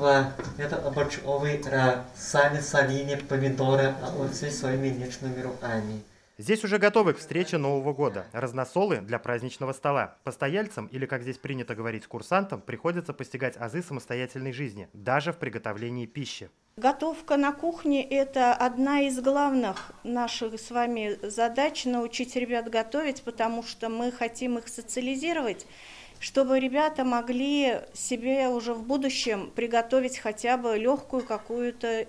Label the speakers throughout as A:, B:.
A: Ова, это оборчовый сами солени, помидоры, огурцы своими личными руками.
B: Здесь уже готовы к встрече Нового года. Разносолы для праздничного стола. Постояльцам, или, как здесь принято говорить, курсантам, приходится постигать азы самостоятельной жизни, даже в приготовлении пищи.
C: Готовка на кухне – это одна из главных наших с вами задач – научить ребят готовить, потому что мы хотим их социализировать, чтобы ребята могли себе уже в будущем приготовить хотя бы легкую какую-то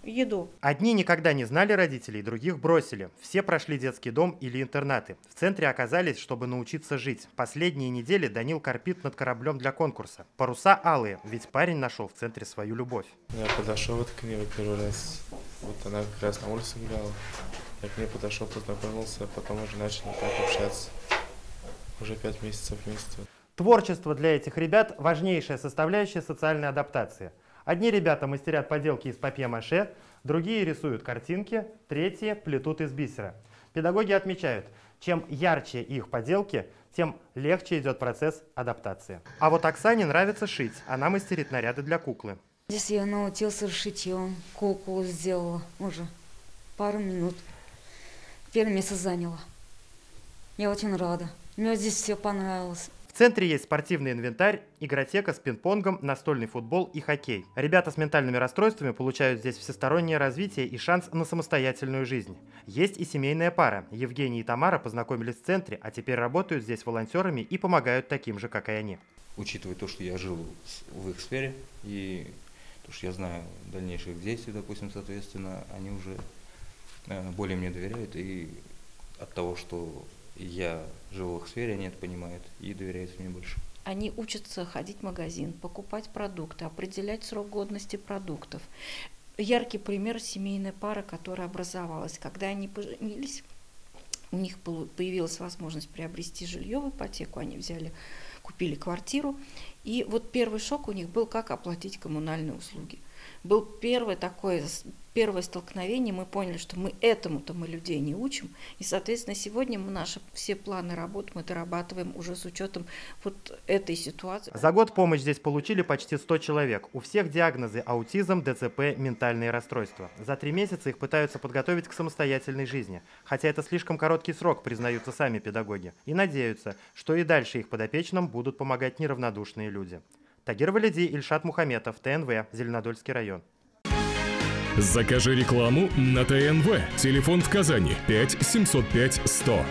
C: еду.
B: Одни никогда не знали родителей, других бросили. Все прошли детский дом или интернаты. В центре оказались, чтобы научиться жить. Последние недели Данил корпит над кораблем для конкурса. Паруса алые, ведь парень нашел в центре свою любовь.
D: Я подошел вот к ней первый раз. Вот она как раз на улице гуляла. Я к ней подошел, познакомился, потом уже начали так общаться. Уже 5 месяцев вместе.
B: Творчество для этих ребят – важнейшая составляющая социальной адаптации. Одни ребята мастерят поделки из папье-маше, другие рисуют картинки, третьи плетут из бисера. Педагоги отмечают, чем ярче их поделки, тем легче идет процесс адаптации. А вот Оксане нравится шить, она мастерит наряды для куклы.
E: Здесь я научился шитьем, куклу сделала уже пару минут. Первое место заняла. Я очень рада. Мне здесь все понравилось.
B: В центре есть спортивный инвентарь, игротека с пинг-понгом, настольный футбол и хоккей. Ребята с ментальными расстройствами получают здесь всестороннее развитие и шанс на самостоятельную жизнь. Есть и семейная пара. Евгений и Тамара познакомились в центре, а теперь работают здесь волонтерами и помогают таким же, как и они.
F: Учитывая то, что я жил в их сфере и то, что я знаю дальнейших действий, допустим, соответственно, они уже более мне доверяют, и от того, что я живу в их сфере, они это понимают и доверяют мне больше.
G: Они учатся ходить в магазин, покупать продукты, определять срок годности продуктов. Яркий пример – семейная пара, которая образовалась. Когда они поженились, у них появилась возможность приобрести жилье в ипотеку, они купили квартиру. И вот первый шок у них был, как оплатить коммунальные услуги. Был первое столкновение, мы поняли, что мы людей не учим. И, соответственно, сегодня мы наши все планы работы мы дорабатываем уже с учетом вот этой ситуации.
B: За год помощь здесь получили почти 100 человек. У всех диагнозы – аутизм, ДЦП, ментальные расстройства. За 3 месяца их пытаются подготовить к самостоятельной жизни. Хотя это слишком короткий срок, признаются сами педагоги. И надеются, что и дальше их подопечным будут помогать неравнодушные люди. Тагир Валиди, Ильшат Мухаметов, ТНВ, Зеленодольский район.
H: Закажи рекламу на ТНВ. Телефон в Казани 5 705 100.